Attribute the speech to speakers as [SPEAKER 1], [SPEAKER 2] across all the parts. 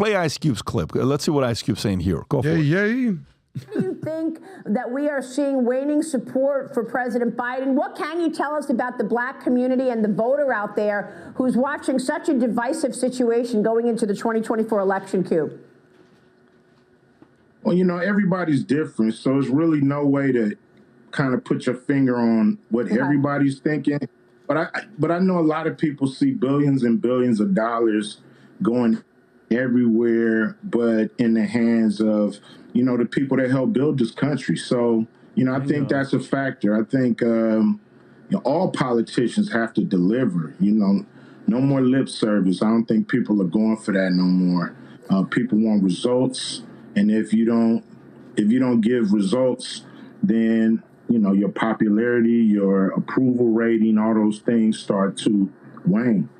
[SPEAKER 1] play Ice Cube's clip. Let's see what Ice Cube's saying here. Go for it.
[SPEAKER 2] Yay.
[SPEAKER 3] Do you think that we are seeing waning support for President Biden? What can you tell us about the black community and the voter out there who's watching such a divisive situation going into the 2024 election, Cube?
[SPEAKER 4] Well, you know, everybody's different, so there's really no way to kind of put your finger on what everybody's thinking. But I know a lot of people see billions and billions of dollars going everywhere but in the hands of, you know, the people that help build this country. So, you know, I think that's a factor. I think you know, all politicians have to deliver, you know, no more lip service. I don't think people are going for that no more. People want results. And if you don't give results, then, you know, your popularity, your approval rating, all those things start to wane.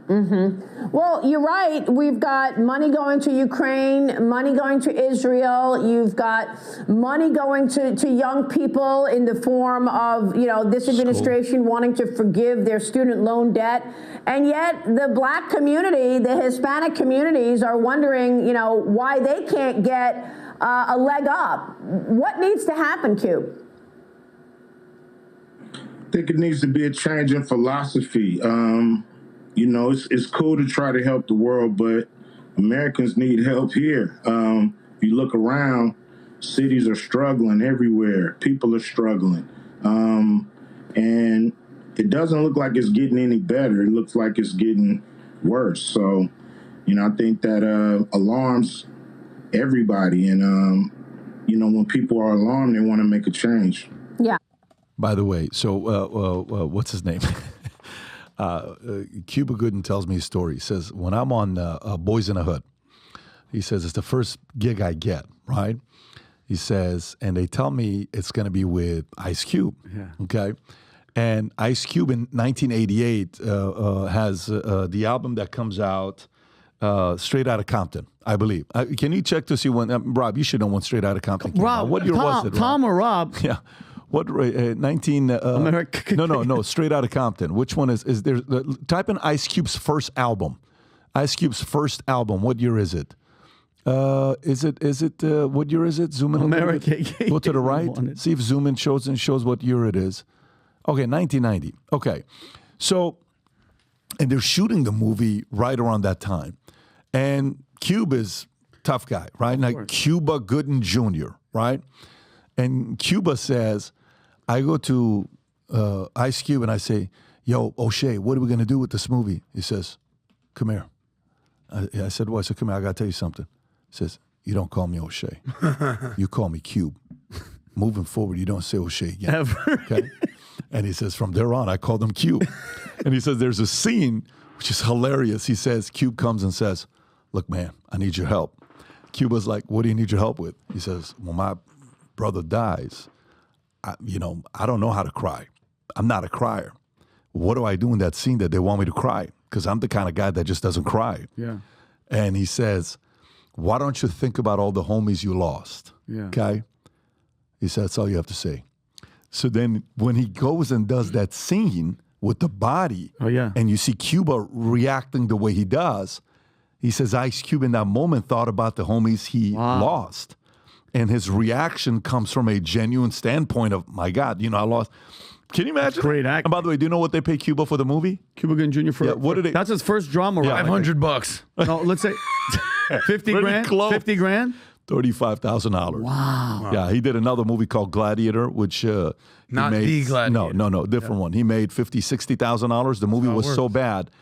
[SPEAKER 3] Mm-hmm. Well, you're right. We've got money going to Ukraine, money going to Israel. You've got money going to young people in the form of, you know, this administration wanting to forgive their student loan debt. And yet the black community, the Hispanic communities are wondering, you know, why they can't get a leg up. What needs to happen, Q?
[SPEAKER 4] I think it needs to be a change in philosophy. You know, it's cool to try to help the world, but Americans need help here. If you look around, cities are struggling everywhere. People are struggling. And it doesn't look like it's getting any better. It looks like it's getting worse. So, you know, I think that alarms everybody. And, you know, when people are alarmed, they want to make a change.
[SPEAKER 3] Yeah.
[SPEAKER 1] By the way, so what's his name? Cuba Gooden tells me a story. He says, when I'm on Boys in the Hood, he says, it's the first gig I get, right? He says, and they tell me it's going to be with Ice Cube, okay? And Ice Cube in 1988 has the album that comes out Straight Outta Compton, I believe. Can you check to see when, Rob, you should know when Straight Outta Compton came out. What year was it, Rob?
[SPEAKER 2] Tom or Rob?
[SPEAKER 1] Yeah. What 19? No. Straight Outta Compton. Which one is there? Type in Ice Cube's first album. Ice Cube's first album. What year is it? Is it? What year is it? Zoom in.
[SPEAKER 2] America.
[SPEAKER 1] Go to the right. See if zoom in shows what year it is. Okay, 1990. Okay, so and they're shooting the movie right around that time, and Cube is tough guy, right? Like Cuba Gooden Jr., right? And Cuba says, I go to Ice Cube and I say, yo, O'Shea, what are we going to do with this movie? He says, come here. I said, well, I said, come here, I got to tell you something. He says, you don't call me O'Shea. You call me Cube. Moving forward, you don't say O'Shea again.
[SPEAKER 2] Ever.
[SPEAKER 1] Okay? And he says, from there on, I called him Cube. And he says, there's a scene, which is hilarious. He says, Cube comes and says, look, man, I need your help. Cuba's like, what do you need your help with? He says, well, my brother dies, I don't know how to cry. I'm not a crier. What do I do in that scene that they want me to cry? Because I'm the kind of guy that just doesn't cry.
[SPEAKER 2] Yeah.
[SPEAKER 1] And he says, why don't you think about all the homies you lost?
[SPEAKER 2] Yeah.
[SPEAKER 1] Okay? He said, that's all you have to say. So then when he goes and does that scene with the body, and you see Cuba reacting the way he does, he says Ice Cube in that moment thought about the homies he lost. And his reaction comes from a genuine standpoint of, my God, I lost. Can you imagine?
[SPEAKER 2] Great acting.
[SPEAKER 1] And by the way, do you know what they pay Cuba for the movie?
[SPEAKER 2] Cuba Gooding Jr. for
[SPEAKER 1] what did they?
[SPEAKER 2] That's his first drama.
[SPEAKER 1] Yeah,
[SPEAKER 2] $500. No, let's say 50 grand.
[SPEAKER 1] Close.
[SPEAKER 2] 50 grand.
[SPEAKER 1] $35,000.
[SPEAKER 2] Wow.
[SPEAKER 1] Yeah, he did another movie called Gladiator, which
[SPEAKER 5] Not the Gladiator.
[SPEAKER 1] No, different one. He made $50,000-$60,000. The movie was so bad.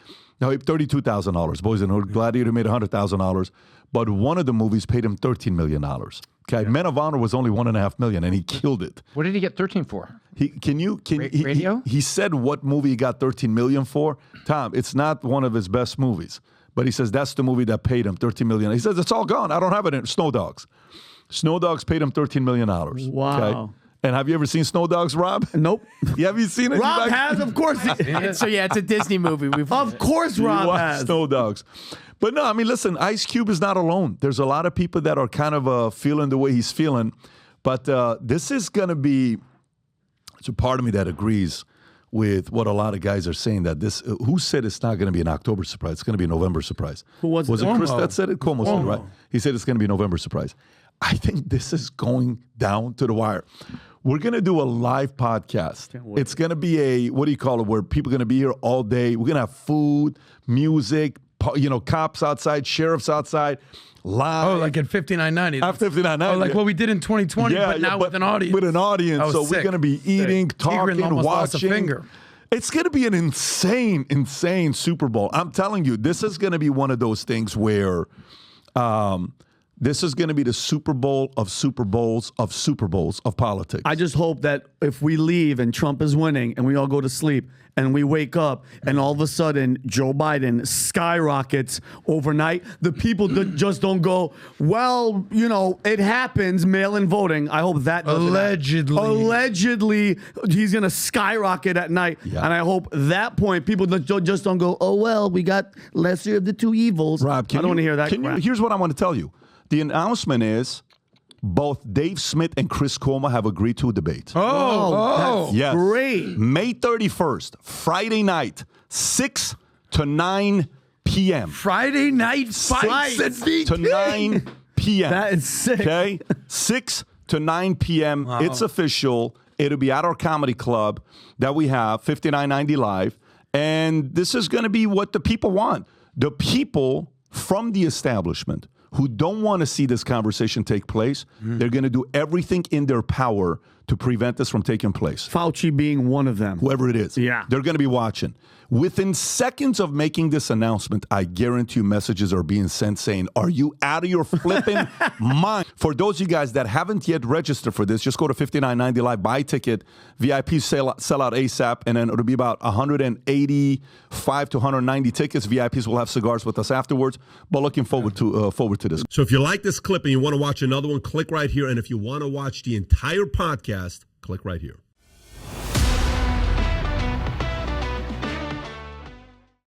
[SPEAKER 1] No, $32,000. Boys in the Hood. Gladiator made $100,000, but one of the movies paid him $13 million. Okay, Men of Honor was only $1.5 million, and he killed it.
[SPEAKER 5] What did he get 13 for?
[SPEAKER 1] Radio? He said what movie he got $13 million for. Tom, it's not one of his best movies, but he says that's the movie that paid him $13 million. He says it's all gone. I don't have it in Snow Dogs. Snow Dogs paid him $13 million.
[SPEAKER 2] Wow.
[SPEAKER 1] Okay? And have you ever seen Snow Dogs, Rob?
[SPEAKER 2] Nope.
[SPEAKER 1] Yeah, have you seen it?
[SPEAKER 2] Rob has, of course.
[SPEAKER 6] So yeah, it's a Disney movie.
[SPEAKER 2] Of course, Rob has.
[SPEAKER 1] Snow Dogs. But no, I mean, listen, Ice Cube is not alone. There's a lot of people that are kind of feeling the way he's feeling. But this is going to be, it's a part of me that agrees with what a lot of guys are saying that this. Who said it's not going to be an October surprise? It's going to be a November surprise.
[SPEAKER 2] Who was it?
[SPEAKER 1] it? Chris that said it? Cuomo said it, right? He said it's going to be a November surprise. I think this is going down to the wire. We're going to do a live podcast. It's going to be a, what do you call it, where people are going to be here all day. We're going to have food, music, cops outside, sheriffs outside, live.
[SPEAKER 5] Oh, like at 59.90.
[SPEAKER 1] At 59.90.
[SPEAKER 5] Oh, like what we did in 2020, but now with an audience.
[SPEAKER 1] With an audience. So we're going to be eating, talking,
[SPEAKER 5] almost lost a
[SPEAKER 1] watching.
[SPEAKER 5] finger.
[SPEAKER 1] It's going to be an insane, insane Super Bowl. I'm telling you, this is going to be one of those things where this is going to be the Super Bowl of Super Bowls of Super Bowls of politics.
[SPEAKER 2] I just hope that if we leave and Trump is winning and we all go to sleep and we wake up and all of a sudden Joe Biden skyrockets overnight, the people just don't go, well, it happens, mail-in voting. I hope that doesn't happen. Allegedly, he's going to skyrocket at night. Yeah. And I hope that point people just don't go, oh, well, we got lesser of the two evils.
[SPEAKER 1] Rob, I don't want to hear that. Here's what I want to tell you. The announcement is both Dave Smith and Chris Cuomo have agreed to a debate.
[SPEAKER 2] That's
[SPEAKER 1] yes.
[SPEAKER 2] Great.
[SPEAKER 1] May 31st, Friday night, 6 to 9 p.m.
[SPEAKER 5] Friday night fight.
[SPEAKER 1] 6 to 9 p.m.
[SPEAKER 2] That is sick.
[SPEAKER 1] Okay? 6 to 9 p.m. Wow. It's official. It'll be at our comedy club that we have, 5990 Live. And this is going to be what the people want. The people from the establishment who don't want to see this conversation take place, they're going to do everything in their power to prevent this from taking place.
[SPEAKER 2] Fauci being one of them.
[SPEAKER 1] Whoever it is.
[SPEAKER 2] Yeah.
[SPEAKER 1] They're going to be watching. Within seconds of making this announcement, I guarantee you messages are being sent saying, are you out of your flipping mind? For those of you guys that haven't yet registered for this, just go to 5990 Live, buy a ticket. VIPs sell out ASAP, and then it'll be about 185 to 190 tickets. VIPs will have cigars with us afterwards, but looking forward to this.
[SPEAKER 7] So if you like this clip and you want to watch another one, click right here. And if you want to watch the entire podcast, click right here.